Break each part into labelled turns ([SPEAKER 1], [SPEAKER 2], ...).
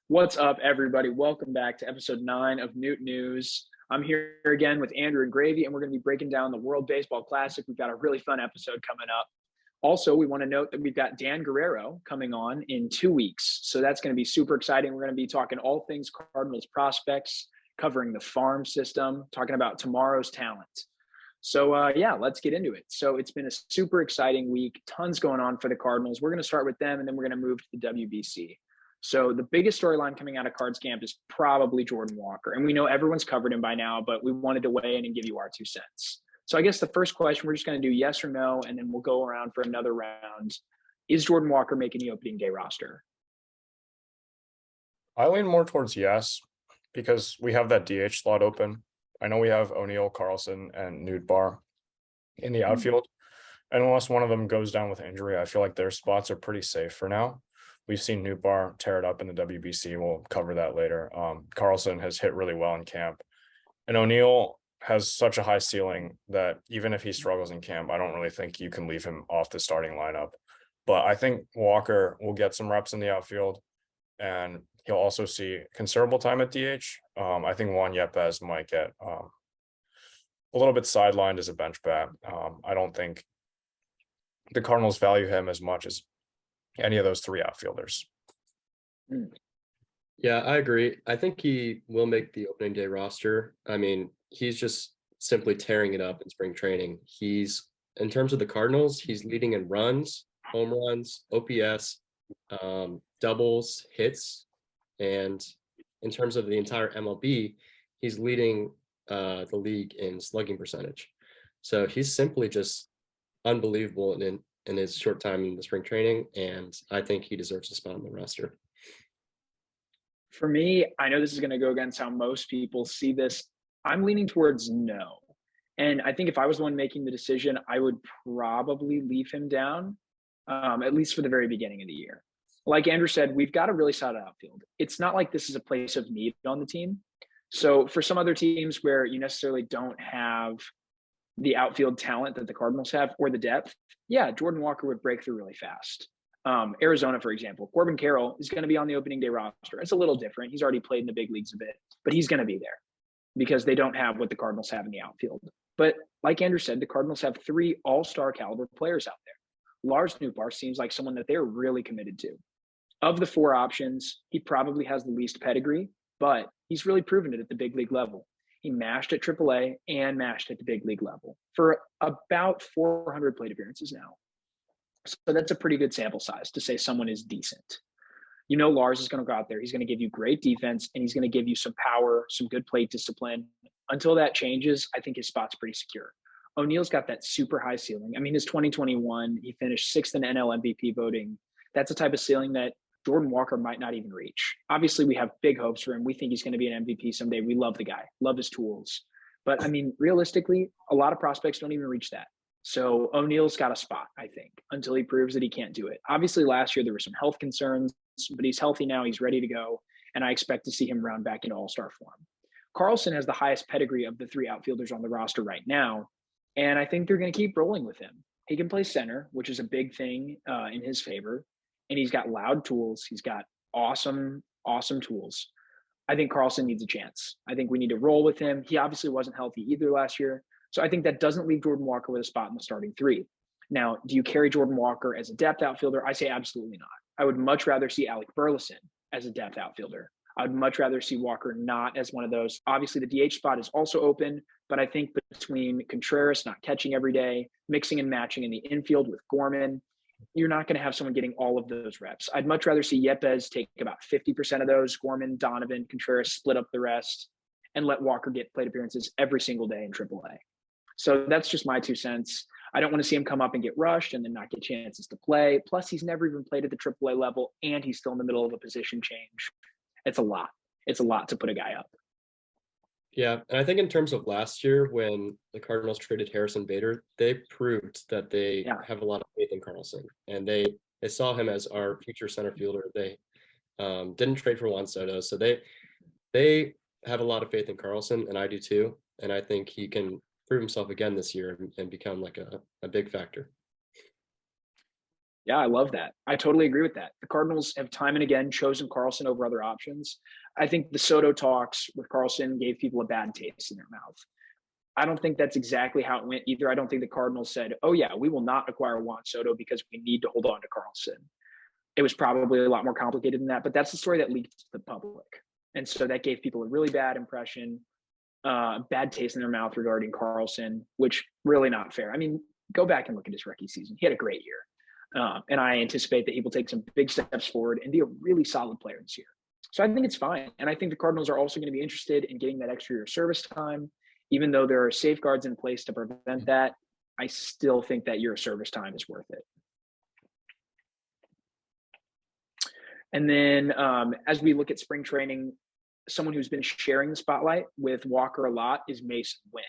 [SPEAKER 1] What's up, everybody? Welcome back to episode 9 of Newt News. I'm here again with Andrew and Gravy, and we're going to be breaking down the World Baseball Classic. We've got a really fun episode coming up. Also, we want to note that we've got Dan Guerrero coming on in 2 weeks. So that's going to be super exciting. We're going to be talking all things Cardinals prospects, covering the farm system, talking about tomorrow's talent. So, yeah, let's get into it. So it's been a super exciting week. Tons going on for the Cardinals. We're going to start with them, and then we're going to move to the WBC. So the biggest storyline coming out of Cards Camp is probably Jordan Walker. And we know everyone's covered him by now, but we wanted to weigh in and give you our 2 cents. So I guess the first question, we're just going to do yes or no, and then we'll go around for another round. Is Jordan Walker making the opening day roster?
[SPEAKER 2] I lean more towards yes, because we have that DH slot open. I know we have O'Neill, Carlson, and Nootbaar in the outfield. And unless one of them goes down with injury, I feel like their spots are pretty safe for now. We've seen Nootbaar tear it up in the WBC. We'll cover that later. Carlson has hit really well in camp. And O'Neill has such a high ceiling that even if he struggles in camp, I don't really think you can leave him off the starting lineup. But I think Walker will get some reps in the outfield, and he'll also see considerable time at DH. I think Juan Yepez might get a little bit sidelined as a bench bat. I don't think the Cardinals value him as much as any of those three outfielders.
[SPEAKER 3] Yeah, I agree. I think he will make the opening day roster. I mean, he's just simply tearing it up in spring training. In terms of the Cardinals, he's leading in runs, home runs, OPS, doubles, hits, and in terms of the entire MLB, he's leading the league in slugging percentage. So he's simply just unbelievable in his short time in the spring training, and I think he deserves a spot on the roster.
[SPEAKER 1] For me, I know this is going to go against how most people see this. I'm leaning towards no. And I think if I was the one making the decision, I would probably leave him down, at least for the very beginning of the year. Like Andrew said, we've got a really solid outfield. It's not like this is a place of need on the team. So for some other teams where you necessarily don't have the outfield talent that the Cardinals have or the depth, yeah, Jordan Walker would break through really fast. Arizona, for example, Corbin Carroll is going to be on the opening day roster. It's a little different. He's already played in the big leagues a bit, but he's going to be there because they don't have what the Cardinals have in the outfield. But like Andrew said, the Cardinals have 3 all-star caliber players out there. Lars Nootbaar seems like someone that they're really committed to. Of the 4 options, he probably has the least pedigree, but he's really proven it at the big league level. He mashed at AAA and mashed at the big league level for about 400 plate appearances now. So that's a pretty good sample size to say someone is decent. You know, Lars is going to go out there. He's going to give you great defense, and he's going to give you some power, some good plate discipline. Until that changes, I think his spot's pretty secure. O'Neill's got that super high ceiling. I mean, his 2021, he finished 6th in NL MVP voting. That's a type of ceiling that Jordan Walker might not even reach. Obviously, we have big hopes for him. We think he's going to be an MVP someday. We love the guy, love his tools. But I mean, realistically, a lot of prospects don't even reach that. So O'Neill's got a spot, I think, until he proves that he can't do it. Obviously, last year there were some health concerns, but he's healthy now. He's ready to go. And I expect to see him round back into all-star form. Carlson has the highest pedigree of the 3 outfielders on the roster right now. And I think they're going to keep rolling with him. He can play center, which is a big thing in his favor. And he's got loud tools. He's got awesome tools. I think Carlson needs a chance. I think we need to roll with him. He obviously wasn't healthy either last year. So I think that doesn't leave Jordan Walker with a spot in the starting 3. Now, do you carry Jordan Walker as a depth outfielder? I say absolutely not. I would much rather see Alec Burleson as a depth outfielder. I'd much rather see Walker not as one of those. Obviously, the DH spot is also open, but I think between Contreras not catching every day, mixing and matching in the infield with Gorman, you're not going to have someone getting all of those reps. I'd much rather see Yepez take about 50% of those, Gorman, Donovan, Contreras split up the rest, and let Walker get plate appearances every single day in AAA. So that's just my 2 cents. I don't want to see him come up and get rushed and then not get chances to play. Plus, he's never even played at the AAA level, and he's still in the middle of a position change. It's a lot. It's a lot to put a guy up.
[SPEAKER 3] Yeah, and I think in terms of last year when the Cardinals traded Harrison Bader, they proved that they have a lot of faith in Carlson, and they saw him as our future center fielder. They didn't trade for Juan Soto, so they have a lot of faith in Carlson, and I do too. And I think he can prove himself again this year and become like a big factor.
[SPEAKER 1] Yeah, I love that. I totally agree with that. The Cardinals have time and again chosen Carlson over other options. I think the Soto talks with Carlson gave people a bad taste in their mouth. I don't think that's exactly how it went either. I don't think the Cardinals said, "Oh yeah, we will not acquire Juan Soto because we need to hold on to Carlson." It was probably a lot more complicated than that, but that's the story that leaked to the public. And so that gave people a really bad impression, bad taste in their mouth regarding Carlson, which really not fair. I mean, go back and look at his rookie season. He had a great year. And I anticipate that he will take some big steps forward and be a really solid player this year. So I think it's fine. And I think the Cardinals are also going to be interested in getting that extra year of service time. Even though there are safeguards in place to prevent that, I still think that year of service time is worth it. And then as we look at spring training, someone who's been sharing the spotlight with Walker a lot is Masyn Winn.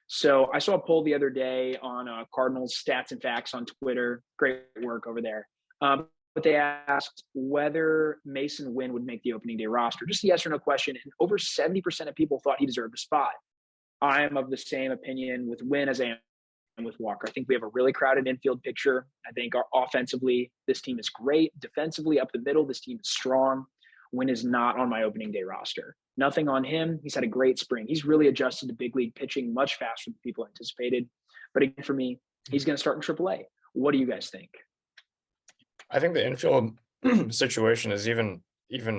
[SPEAKER 1] So I saw a poll the other day on Cardinals Stats and Facts on Twitter. Great work over there. But they asked whether Masyn Winn would make the opening day roster. Just a yes or no question. And over 70% of people thought he deserved a spot. I am of the same opinion with Winn as I am with Walker. I think we have a really crowded infield picture. I think offensively, this team is great. Defensively, up the middle, this team is strong. Winn is not on my opening day roster. Nothing on him. He's had a great spring. He's really adjusted to big league pitching much faster than people anticipated. But again, for me, he's going to start in AAA. What do you guys think?
[SPEAKER 2] I think the infield situation is even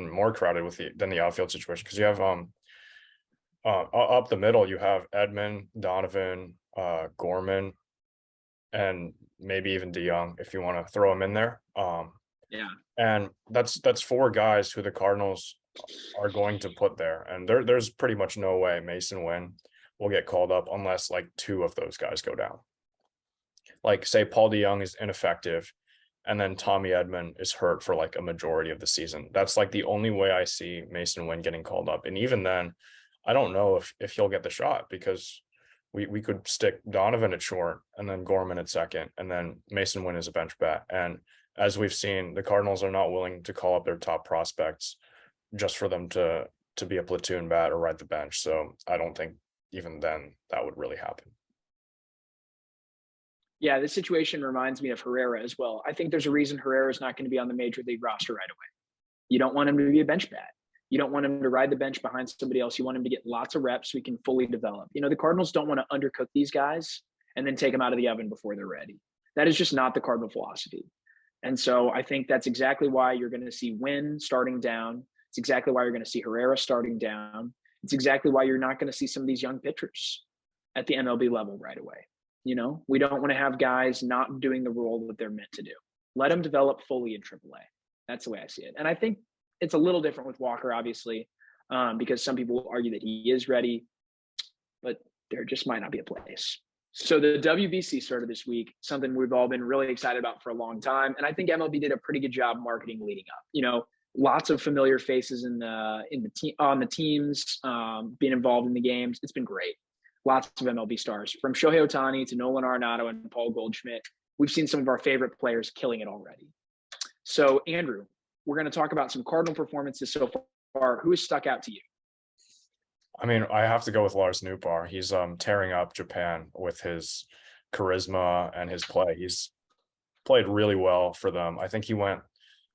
[SPEAKER 2] more crowded than the outfield situation, because you have up the middle, you have Edman, Donovan, Gorman, and maybe even DeYoung if you want to throw him in there.
[SPEAKER 1] Yeah.
[SPEAKER 2] And that's four guys who the Cardinals are going to put there. And there's pretty much no way Masyn Winn will get called up unless like two of those guys go down. Like say Paul DeYoung is ineffective and then Tommy Edman is hurt for like a majority of the season. That's like the only way I see Masyn Winn getting called up. And even then, I don't know if he'll get the shot, because we could stick Donovan at short and then Gorman at second, and then Masyn Winn is a bench bat. And as we've seen, the Cardinals are not willing to call up their top prospects just for them to be a platoon bat or ride the bench. So I don't think even then that would really happen.
[SPEAKER 1] Yeah, this situation reminds me of Herrera as well. I think there's a reason Herrera is not going to be on the major league roster right away. You don't want him to be a bench bat. You don't want him to ride the bench behind somebody else. You want him to get lots of reps so he can fully develop. You know, the Cardinals don't want to undercook these guys and then take them out of the oven before they're ready. That is just not the Cardinal philosophy. And so I think that's exactly why you're going to see Winn starting down. It's exactly why you're going to see Herrera starting down. It's exactly why you're not going to see some of these young pitchers at the MLB level right away. You know, we don't want to have guys not doing the role that they're meant to do. Let them develop fully in AAA. That's the way I see it. And I think it's a little different with Walker, obviously, because some people argue that he is ready, but there just might not be a place. So the WBC started this week, something we've all been really excited about for a long time. And I think MLB did a pretty good job marketing leading up. You know, lots of familiar faces on the teams, being involved in the games. It's been great. Lots of MLB stars, from Shohei Ohtani to Nolan Arenado and Paul Goldschmidt. We've seen some of our favorite players killing it already. So, Andrew, we're going to talk about some Cardinal performances so far. Who has stuck out to you?
[SPEAKER 2] I mean, I have to go with Lars Nootbaar. He's tearing up Japan with his charisma and his play. He's played really well for them. I think he went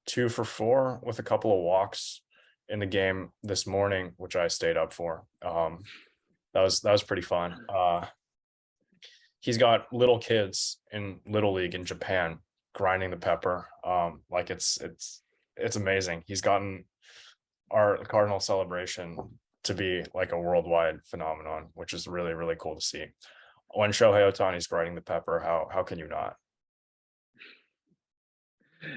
[SPEAKER 2] 2 for 4 with a couple of walks in the game this morning, which I stayed up for. That was pretty fun. He's got little kids in Little League in Japan grinding the pepper. Like it's amazing. He's gotten our Cardinal celebration to be like a worldwide phenomenon, which is really, really cool to see. When Shohei Ohtani's grinding the pepper, how can you not?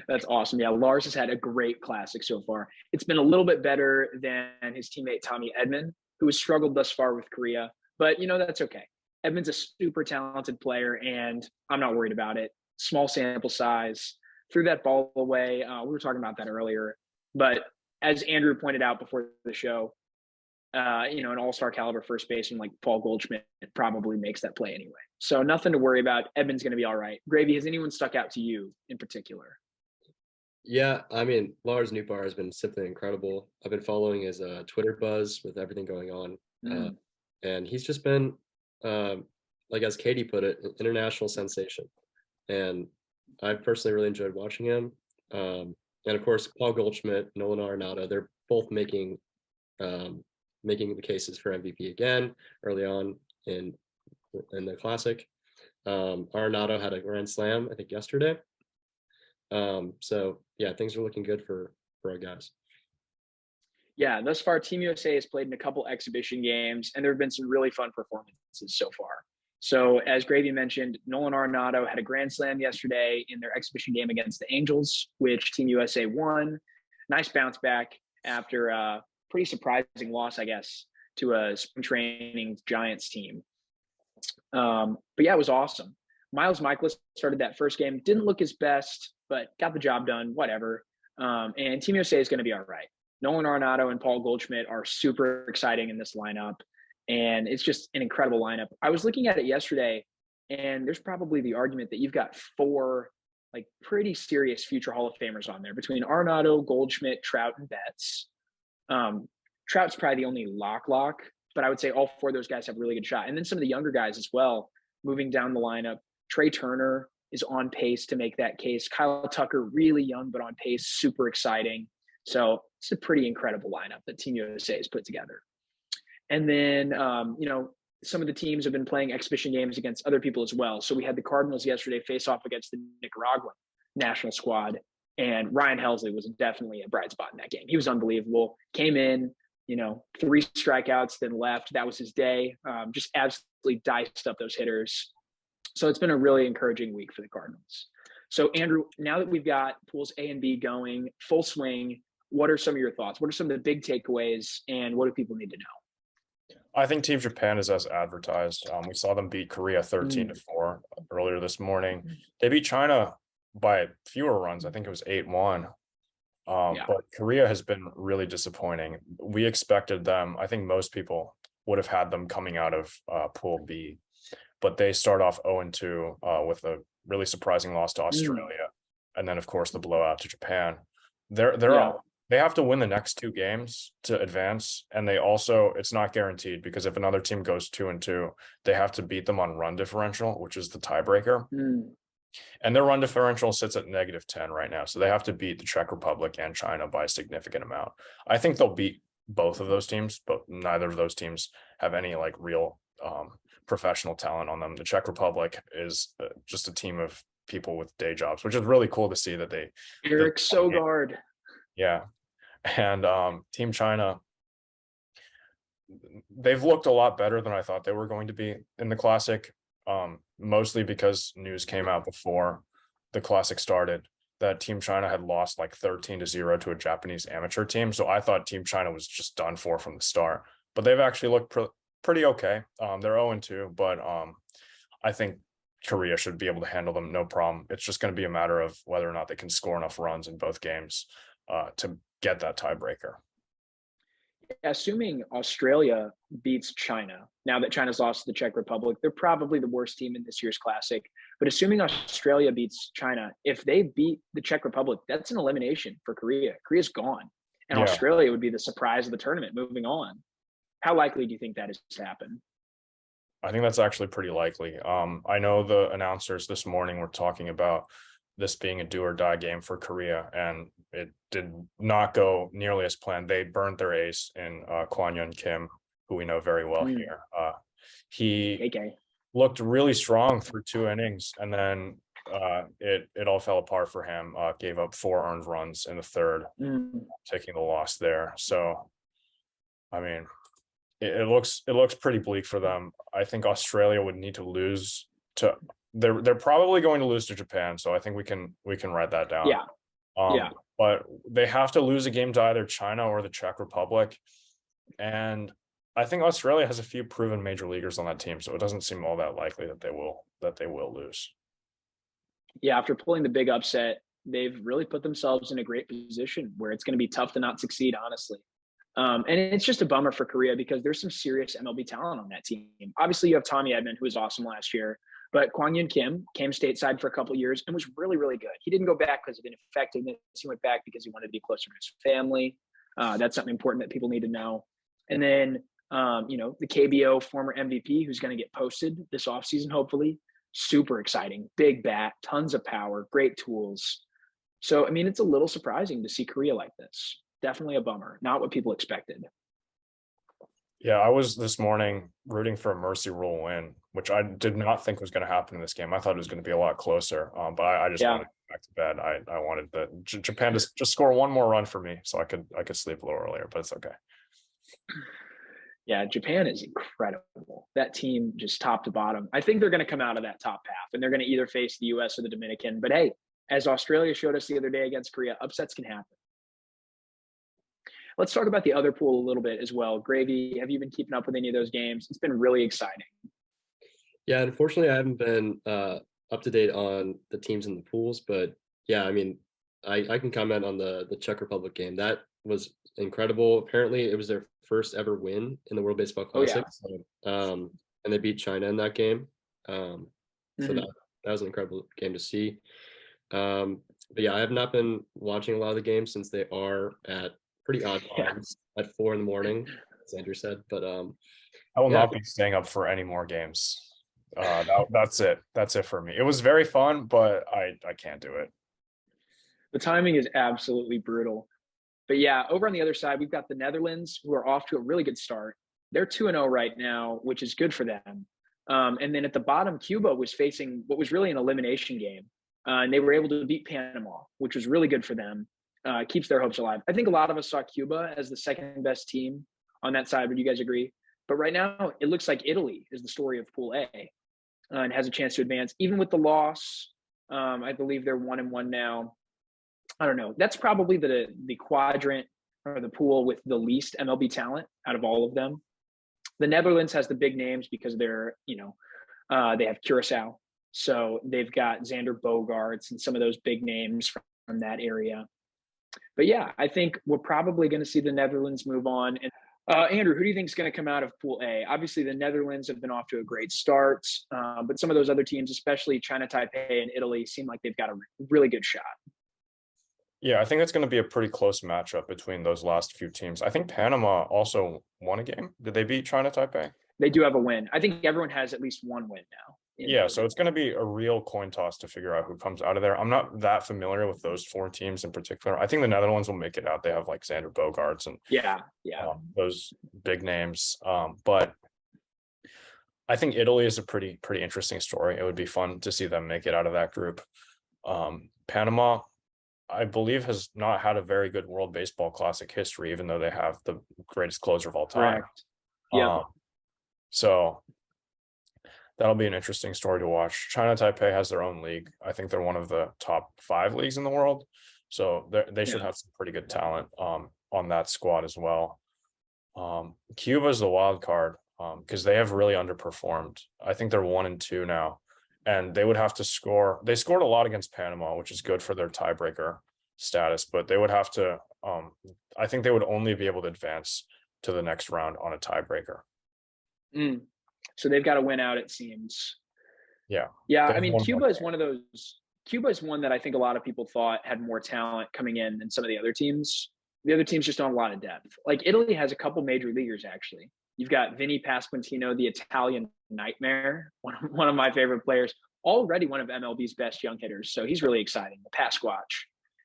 [SPEAKER 1] That's awesome. Yeah, Lars has had a great classic so far. It's been a little bit better than his teammate Tommy Edman, who has struggled thus far with Korea. But, you know, that's okay. Edman's a super talented player, and I'm not worried about it. Small sample size. Threw that ball away. We were talking about that earlier. But as Andrew pointed out before the show, you know, an all-star caliber first baseman like Paul Goldschmidt probably makes that play anyway. So nothing to worry about. Edman's going to be all right. Gravy, has anyone stuck out to you in particular?
[SPEAKER 3] Yeah, I mean, Lars Nootbaar has been simply incredible. I've been following his Twitter buzz with everything going on. And he's just been, like as Katie put it, an international sensation. And I've personally really enjoyed watching him. And of course, Paul Goldschmidt, Nolan Arenado, they're both making the cases for MVP again early on in the Classic. Arenado had a grand slam, I think, yesterday. So yeah, things are looking good for our guys.
[SPEAKER 1] Yeah, thus far, Team USA has played in a couple exhibition games, and there have been some really fun performances so far. So, as Gravy mentioned, Nolan Arenado had a grand slam yesterday in their exhibition game against the Angels, which Team USA won. Nice bounce back after a pretty surprising loss, I guess, to a spring training Giants team. But yeah, it was awesome. Miles Michaelis started that first game, didn't look his best, but got the job done, whatever. And Team USA is going to be all right. Nolan Arenado and Paul Goldschmidt are super exciting in this lineup, and it's just an incredible lineup. I was looking at it yesterday, and there's probably the argument that you've got 4 like pretty serious future Hall of Famers on there between Arenado, Goldschmidt, Trout, and Betts. Trout's probably the only lock, but I would say all 4 of those guys have a really good shot. And then some of the younger guys as well, moving down the lineup. Trey Turner is on pace to make that case. Kyle Tucker, really young, but on pace, super exciting. So it's a pretty incredible lineup that Team USA has put together. And then, some of the teams have been playing exhibition games against other people as well. So we had the Cardinals yesterday face off against the Nicaraguan national squad. And Ryan Helsley was definitely a bright spot in that game. He was unbelievable. Came in, 3 strikeouts, then left. That was his day. Just absolutely diced up those hitters. So it's been a really encouraging week for the Cardinals. So, Andrew, now that we've got pools A and B going full swing, what are some of your thoughts? What are some of the big takeaways, and what do people need to know?
[SPEAKER 2] I think Team Japan is as advertised. We saw them beat Korea 13-4 earlier this morning. They beat China by fewer runs. I think it was 8-1. But Korea has been really disappointing. We expected them. I think most people would have had them coming out of Pool B, but they start off 0-2 with a really surprising loss to Australia, and then of course the blowout to Japan. They have to win the next 2 games to advance, and they also, it's not guaranteed, because if another team goes 2-2, they have to beat them on run differential, which is the tiebreaker. And their run differential sits at -10 right now, so they have to beat the Czech Republic and China by a significant amount. I think they'll beat both of those teams, but neither of those teams have any like real professional talent on them. The Czech Republic is just a team of people with day jobs, which is really cool to see that they.
[SPEAKER 1] Eric Sogard.
[SPEAKER 2] Yeah. And Team China, they've looked a lot better than I thought they were going to be in the Classic, mostly because news came out before the Classic started that Team China had lost like 13-0 to a Japanese amateur team. So I thought Team China was just done for from the start, but they've actually looked pretty okay. They're 0-2, but I think Korea should be able to handle them, no problem. It's just going to be a matter of whether or not they can score enough runs in both games to get that tiebreaker.
[SPEAKER 1] Assuming Australia beats China, now that China's lost to the Czech Republic, they're probably the worst team in this year's Classic. But assuming Australia beats China, if they beat the Czech Republic, that's an elimination for Korea. Korea's gone. And Australia would be the surprise of the tournament moving on. How likely do you think that is to happen?
[SPEAKER 2] I think that's actually pretty likely. I know the announcers this morning were talking about this being a do or die game for Korea, and it did not go nearly as planned. They burned their ace in Kwon Young Kim, who we know very well here. He looked really strong through 2 innings, and then it all fell apart for him. Gave up 4 earned runs in the third, taking the loss there. So, I mean, it looks pretty bleak for them. I think Australia would need to lose to. They're probably going to lose to Japan, so I think we can write that down. But they have to lose a game to either China or the Czech Republic, and I think Australia has a few proven major leaguers on that team, so it doesn't seem all that likely that they will lose.
[SPEAKER 1] Yeah, after pulling the big upset, they've really put themselves in a great position where it's going to be tough to not succeed, honestly. And it's just a bummer for Korea because there's some serious MLB talent on that team. Obviously, you have Tommy Edman, who was awesome last year, but Kwon Young Kim came stateside for a couple of years and was really, really good. He didn't go back because of ineffectiveness. He went back because he wanted to be closer to his family. That's something important that people need to know. And then, the KBO former MVP who's going to get posted this offseason, hopefully, super exciting. Big bat, tons of power, great tools. So, I mean, it's a little surprising to see Korea like this. Definitely a bummer. Not what people expected.
[SPEAKER 2] Yeah, I was this morning rooting for a mercy rule win, which I did not think was going to happen in this game. I thought it was going to be a lot closer, but I just
[SPEAKER 1] Yeah.
[SPEAKER 2] wanted to go back to bed. I wanted Japan to just score one more run for me, so I could sleep a little earlier. But it's okay.
[SPEAKER 1] Yeah, Japan is incredible. That team just top to bottom. I think they're going to come out of that top half, and they're going to either face the U.S. or the Dominican. But hey, as Australia showed us the other day against Korea, upsets can happen. Let's talk about the other pool a little bit as well. Gravy, have you been keeping up with any of those games? It's been really exciting.
[SPEAKER 3] Yeah, unfortunately, I haven't been up to date on the teams in the pools, but yeah, I mean, I can comment on the Czech Republic game. That was incredible. Apparently, it was their first ever win in the World Baseball Classic. So, and they beat China in that game. So that was an incredible game to see. But yeah, I have not been watching a lot of the games since they are at pretty odd times at 4 a.m, as Andrew said. But
[SPEAKER 2] I will not be staying up for any more games. That's it. That's it for me. It was very fun, but I can't do it.
[SPEAKER 1] The timing is absolutely brutal. But yeah, over on the other side, we've got the Netherlands, who are off to a really good start. They're 2-0 right now, which is good for them. And then at the bottom, Cuba was facing what was really an elimination game. And they were able to beat Panama, which was really good for them. Keeps their hopes alive. I think a lot of us saw Cuba as the second best team on that side. Would you guys agree? But right now, it looks like Italy is the story of Pool A and has a chance to advance. Even with the loss, I believe they're 1-1 now. I don't know. That's probably the quadrant or the pool with the least MLB talent out of all of them. The Netherlands has the big names because they're, they have Curacao. So they've got Xander Bogaerts and some of those big names from that area. But yeah, I think we're probably going to see the Netherlands move on. And Andrew, who do you think is going to come out of Pool A? Obviously, the Netherlands have been off to a great start, but some of those other teams, especially China, Taipei, and Italy, seem like they've got a really good shot.
[SPEAKER 2] Yeah, I think it's going to be a pretty close matchup between those last few teams. I think Panama also won a game. Did they beat China Taipei?
[SPEAKER 1] They do have a win. I think everyone has at least one win now.
[SPEAKER 2] Yeah, so it's going to be a real coin toss to figure out who comes out of there. I'm not that familiar with those 4 teams in particular. I think the Netherlands will make it out. They have like Xander Bogaerts and those big names. But I think Italy is a pretty interesting story. It would be fun to see them make it out of that group. Panama, I believe, has not had a very good World Baseball Classic history, even though they have the greatest closer of all time.
[SPEAKER 1] Correct. Yeah.
[SPEAKER 2] So that'll be an interesting story to watch. China Taipei has their own league. I think they're one of the top 5 leagues in the world. So they should have some pretty good talent on that squad as well. Cuba is the wild card because they have really underperformed. I think they're 1-2 now. And they would have to score. They scored a lot against Panama, which is good for their tiebreaker status, but they would have to, I think they would only be able to advance to the next round on a tiebreaker.
[SPEAKER 1] So they've got to win out, it seems.
[SPEAKER 2] Yeah.
[SPEAKER 1] Yeah. I mean, Cuba is one that I think a lot of people thought had more talent coming in than some of the other teams. The other teams just don't have a lot of depth. Like Italy has a couple major leaguers, actually. You've got Vinny Pasquantino, the Italian nightmare, one of my favorite players, already one of MLB's best young hitters. So he's really exciting, the Pasquatch.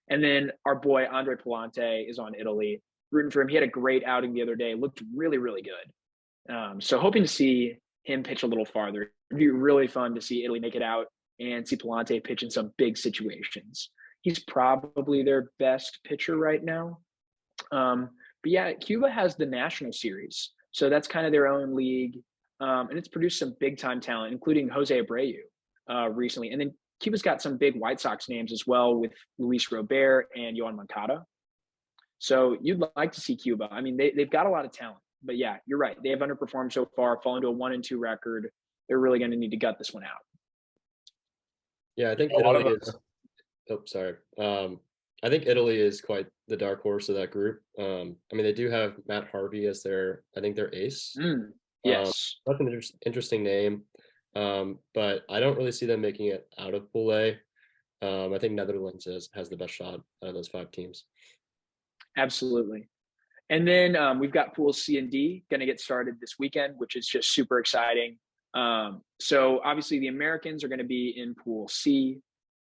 [SPEAKER 1] And then our boy, Andre Palante, is on Italy. Rooting for him. He had a great outing the other day, looked really, really good. So hoping to see him pitch a little farther. It'd be really fun to see Italy make it out and see Palante pitch in some big situations. He's probably their best pitcher right now. But yeah, Cuba has the National Series. So that's kind of their own league. And it's produced some big time talent, including Jose Abreu recently. And then Cuba's got some big White Sox names as well with Luis Robert and Yohan Moncada. So you'd like to see Cuba. I mean, they've got a lot of talent. But yeah, you're right. They have underperformed so far, fallen to a 1-2 record. They're really going to need to gut this one out.
[SPEAKER 3] Yeah, I think Italy is. Oh, sorry. I think Italy is quite the dark horse of that group. I mean, they do have Matt Harvey as their ace.
[SPEAKER 1] Yes.
[SPEAKER 3] That's an interesting name. But I don't really see them making it out of Pool A. I think Netherlands has the best shot out of those 5 teams.
[SPEAKER 1] Absolutely. And then we've got Pools C and D going to get started this weekend, which is just super exciting. So obviously the Americans are going to be in Pool C,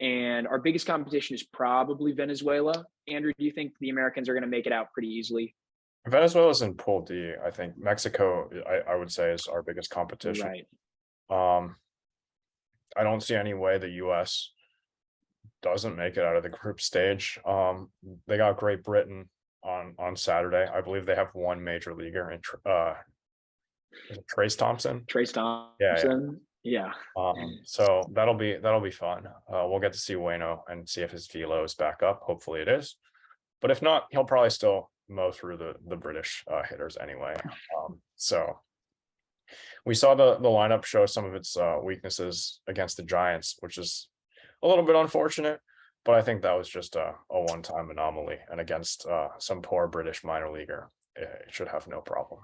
[SPEAKER 1] and our biggest competition is probably Venezuela. Andrew, do you think the Americans are going to make it out pretty easily?
[SPEAKER 2] Venezuela's in Pool D. I think Mexico, I would say, is our biggest competition.
[SPEAKER 1] Right.
[SPEAKER 2] I don't see any way the U.S. doesn't make it out of the group stage. They got Great Britain on Saturday. I believe they have one major leaguer in is it Trace Thompson.
[SPEAKER 1] Trace Thompson. Yeah.
[SPEAKER 2] So that'll be fun. We'll get to see Wayno and see if his velo is back up. Hopefully it is. But if not, he'll probably still mow through the British hitters anyway. So we saw the lineup show some of its weaknesses against the Giants, which is a little bit unfortunate, but I think that was just a one-time anomaly, and against some poor British minor leaguer, it should have no problem.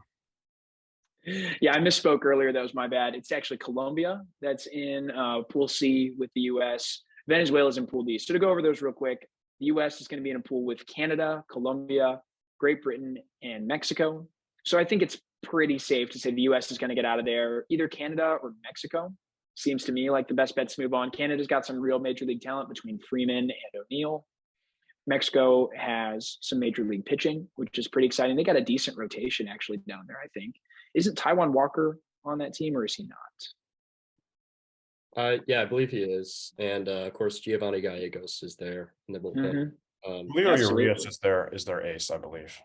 [SPEAKER 1] Yeah, I misspoke earlier. That was my bad. It's actually Colombia that's in Pool C with the U.S. Venezuela's in Pool D. So to go over those real quick, the U.S. is going to be in a pool with Canada, Colombia, Great Britain, and Mexico. So I think it's pretty safe to say the U.S. is going to get out of there. Either Canada or Mexico seems to me like the best bet to move on. Canada's got some real major league talent between Freeman and O'Neill. Mexico has some major league pitching, which is pretty exciting. They got a decent rotation actually down there, I think. Isn't Taiwan Walker on that team, or is he not?
[SPEAKER 3] Yeah, I believe he is. And of course, Giovanni Gallegos is there in the bullpen.
[SPEAKER 2] Leo Urias is their ace, I believe.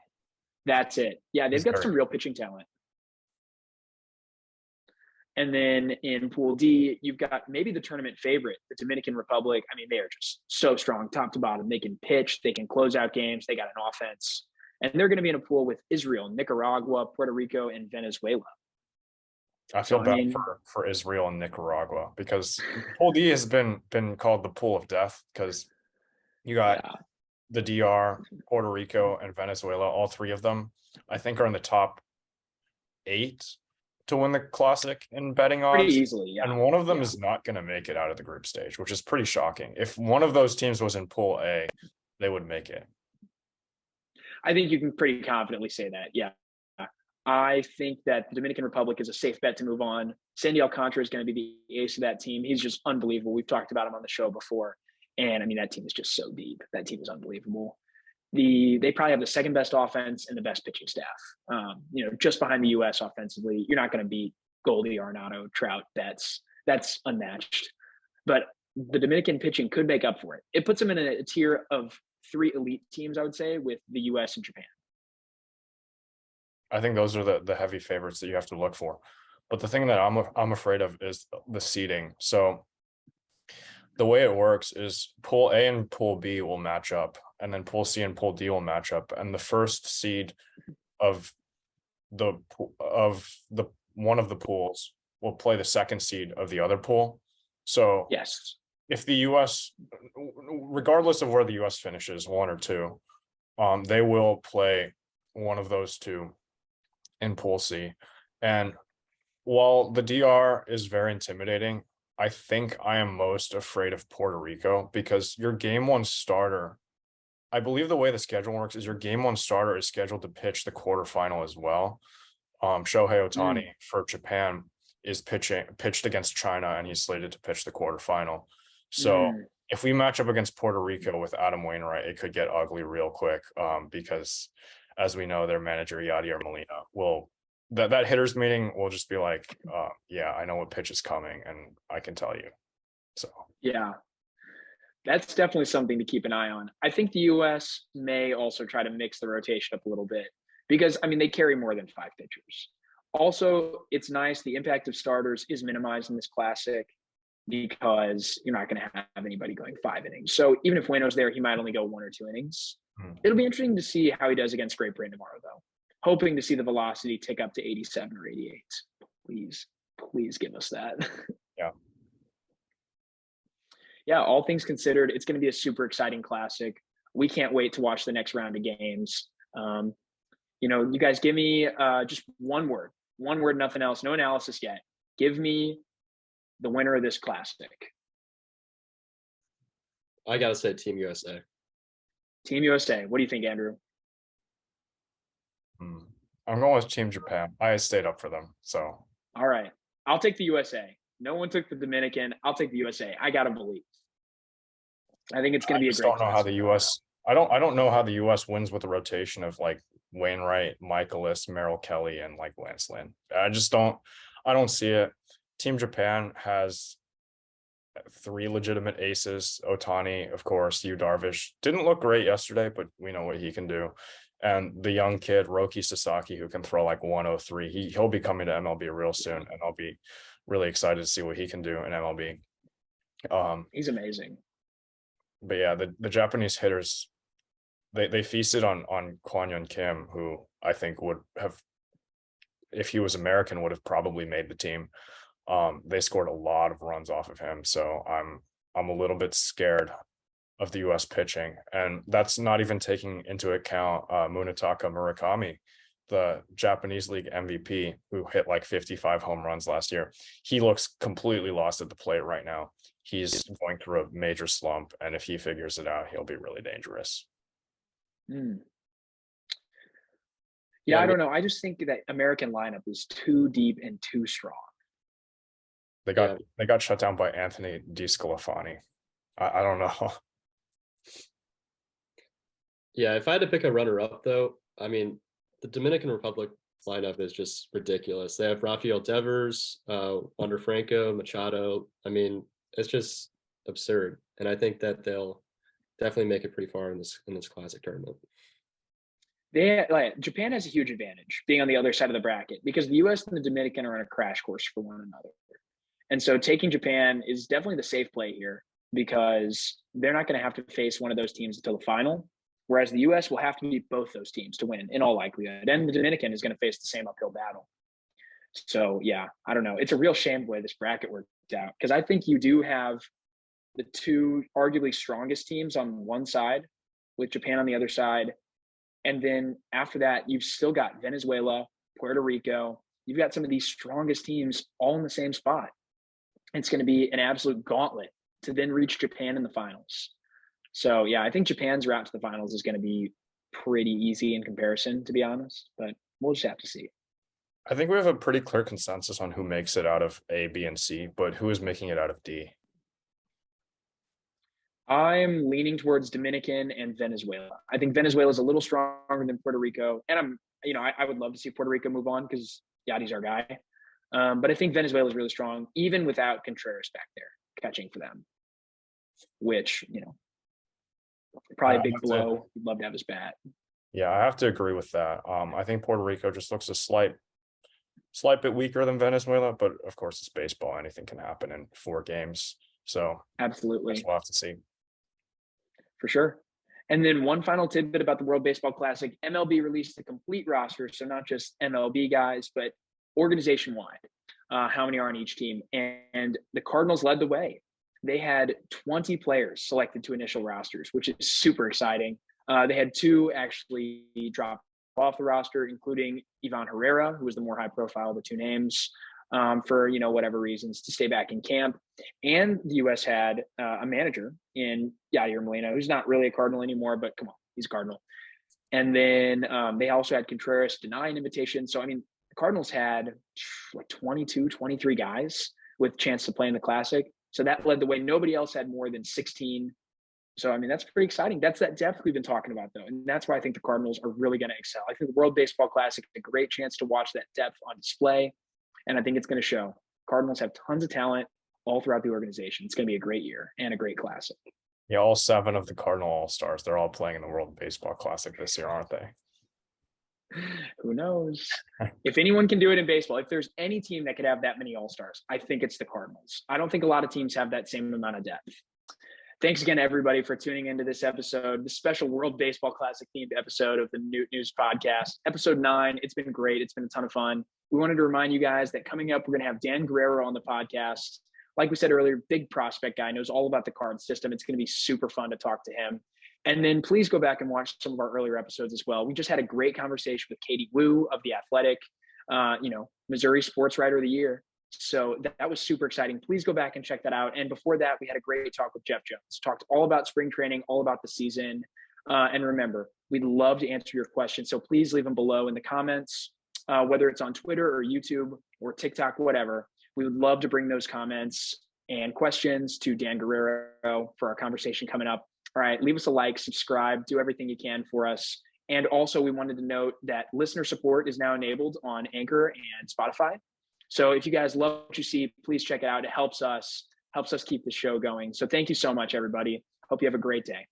[SPEAKER 1] That's it. Yeah, they've got some real pitching talent. And then in Pool D, you've got maybe the tournament favorite, the Dominican Republic. I mean, they are just so strong top to bottom. They can pitch, they can close out games, they got an offense. And they're going to be in a pool with Israel, Nicaragua, Puerto Rico, and Venezuela.
[SPEAKER 2] I feel bad for Israel and Nicaragua, because Pool D has been called the pool of death, because you got the DR, Puerto Rico, and Venezuela. All three of them, I think, are in the top 8 to win the Classic in betting odds.
[SPEAKER 1] Pretty easily, yeah.
[SPEAKER 2] And one of them is not going to make it out of the group stage, which is pretty shocking. If one of those teams was in Pool A, they would make it.
[SPEAKER 1] I think you can pretty confidently say that, yeah. I think that the Dominican Republic is a safe bet to move on. Sandy Alcantara is going to be the ace of that team. He's just unbelievable. We've talked about him on the show before. And I mean, that team is just so deep. That team is unbelievable. They probably have the second best offense and the best pitching staff. Just behind the U.S. offensively, you're not going to beat Goldie, Arenado, Trout, Betts. That's unmatched. But the Dominican pitching could make up for it. It puts them in a tier of 3 elite teams, I would say, with the U.S. and Japan.
[SPEAKER 2] I think those are the heavy favorites that you have to look for. But the thing that I'm afraid of is the seeding. So the way it works is Pool A and Pool B will match up, and then Pool C and Pool D will match up, and the first seed of one of the pools will play the second seed of the other pool. So
[SPEAKER 1] yes,
[SPEAKER 2] if the U.S., regardless of where the U.S. finishes, 1 or 2, they will play one of those 2 in Pool C. And while the DR is very intimidating, I think I am most afraid of Puerto Rico, because your game 1 starter, I believe the way the schedule works is your game 1 starter is scheduled to pitch the quarterfinal as well. Shohei Ohtani for Japan is pitched against China, and he's slated to pitch the quarterfinal. So if we match up against Puerto Rico with Adam Wainwright, it could get ugly real quick, because as we know, their manager, Yadier Molina, will that hitters meeting will just be like, yeah, I know what pitch is coming, and I can tell you. So
[SPEAKER 1] yeah, that's definitely something to keep an eye on. I think the U.S. may also try to mix the rotation up a little bit, because I mean, they carry more than 5 pitchers. Also, it's nice the impact of starters is minimized in this Classic, because you're not going to have anybody going 5 innings. So even if Wayno's there, he might only go 1 or 2 innings. It'll be interesting to see how he does against Great Britain tomorrow, though. Hoping to see the velocity tick up to 87 or 88. Please give us that.
[SPEAKER 2] Yeah.
[SPEAKER 1] Yeah, all things considered, it's going to be a super exciting Classic. We can't wait to watch the next round of games. You guys give me just one word, nothing else, no analysis yet. Give me the winner of this Classic.
[SPEAKER 3] I got to say Team USA.
[SPEAKER 1] Team USA. What do you think, Andrew?
[SPEAKER 2] I'm going with Team Japan. I stayed up for them. So
[SPEAKER 1] all right. I'll take the USA. No one took the Dominican. I'll take the USA. I gotta believe. I think it's going to be a great.
[SPEAKER 2] Don't know how the U.S. I don't know how the U.S. wins with the rotation of like Wainwright, Michaelis, Merrill Kelly, and like Lance Lynn. I don't see it. Team Japan has 3 legitimate aces. Ohtani, of course. Yu Darvish didn't look great yesterday, but we know what he can do. And the young kid Roki Sasaki, who can throw like 103. He'll be coming to MLB real soon, and I'll be really excited to see what he can do in MLB.
[SPEAKER 1] He's amazing.
[SPEAKER 2] But yeah, the Japanese hitters, they feasted on Kwon Yun Kim, who I think would have, if he was American, would have probably made the team. They scored a lot of runs off of him, so I'm a little bit scared of the U.S. pitching, and that's not even taking into account Munetaka Murakami, the Japanese League MVP, who hit like 55 home runs last year. He looks completely lost at the plate right now. He's going through a major slump, and if he figures it out, he'll be really dangerous.
[SPEAKER 1] Yeah, I don't know. I just think that American lineup is too deep and too strong.
[SPEAKER 2] They got shut down by Anthony DeSclafani. I don't know.
[SPEAKER 3] Yeah, if I had to pick a runner-up, though, I mean, the Dominican Republic lineup is just ridiculous. They have Rafael Devers, Wander Franco, Machado. I mean, it's just absurd, and I think that they'll definitely make it pretty far in this classic tournament.
[SPEAKER 1] Japan has a huge advantage being on the other side of the bracket because the U.S. and the Dominican are on a crash course for one another, and so taking Japan is definitely the safe play here because they're not going to have to face one of those teams until the final, whereas the U.S. will have to beat both those teams to win in all likelihood, and the Dominican is going to face the same uphill battle. So yeah, I don't know. It's a real shame the way this bracket worked out because I think you do have the 2 arguably strongest teams on one side with Japan on the other side. And then after that, you've still got Venezuela, Puerto Rico. You've got some of these strongest teams all in the same spot. It's going to be an absolute gauntlet to then reach Japan in the finals. So yeah, I think Japan's route to the finals is going to be pretty easy in comparison, to be honest, but we'll just have to see.
[SPEAKER 2] I think we have a pretty clear consensus on who makes it out of A, B, and C, but who is making it out of D?
[SPEAKER 1] I'm leaning towards Dominican and Venezuela. I think Venezuela is a little stronger than Puerto Rico, and I would love to see Puerto Rico move on because Yadi's our guy. But I think Venezuela is really strong, even without Contreras back there catching for them, which probably a big blow. We'd love to have his bat.
[SPEAKER 2] Yeah, I have to agree with that. I think Puerto Rico just looks a slight bit weaker than Venezuela, but of course it's baseball. Anything can happen in 4 games. So
[SPEAKER 1] absolutely,
[SPEAKER 2] we'll have to see.
[SPEAKER 1] For sure. And then one final tidbit about the World Baseball Classic. MLB released the complete roster, so not just MLB guys, but organization-wide, how many are on each team. And the Cardinals led the way. They had 20 players selected to initial rosters, which is super exciting. They had 2 actually drop off the roster, including Ivan Herrera, who was the more high-profile of the 2 names, for whatever reasons to stay back in camp. And the U.S. had a manager in Yadier Molina, who's not really a Cardinal anymore, but come on, he's a Cardinal. And then they also had Contreras deny an invitation. So, I mean, the Cardinals had like 22, 23 guys with chance to play in the Classic. So that led the way. Nobody else had more than 16. So, I mean, that's pretty exciting. That's that depth we've been talking about, though. And that's why I think the Cardinals are really going to excel. I think the World Baseball Classic is a great chance to watch that depth on display. And I think it's going to show. Cardinals have tons of talent all throughout the organization. It's going to be a great year and a great Classic.
[SPEAKER 2] Yeah, all 7 of the Cardinal All-Stars, they're all playing in the World Baseball Classic this year, aren't they?
[SPEAKER 1] Who knows? If anyone can do it in baseball, if there's any team that could have that many All-Stars, I think it's the Cardinals. I don't think a lot of teams have that same amount of depth. Thanks again, everybody, for tuning into this episode, the special World Baseball Classic themed episode of the Noot News podcast, episode 9. It's been great. It's been a ton of fun. We wanted to remind you guys that coming up, we're going to have Dan Guerrero on the podcast. Like we said earlier, big prospect guy, knows all about the card system. It's going to be super fun to talk to him. And then please go back and watch some of our earlier episodes as well. We just had a great conversation with Katie Wu of The Athletic, Missouri Sports Writer of the Year. So that was super exciting. Please go back and check that out. And before that, we had a great talk with Jeff Jones. Talked all about spring training, all about the season. And remember, we'd love to answer your questions. So please leave them below in the comments, whether it's on Twitter or YouTube or TikTok, whatever. We would love to bring those comments and questions to Dan Guerrero for our conversation coming up. All right, leave us a like, subscribe, do everything you can for us. And also, we wanted to note that listener support is now enabled on Anchor and Spotify. So if you guys love what you see, please check it out. It helps us keep the show going. So thank you so much, everybody. Hope you have a great day.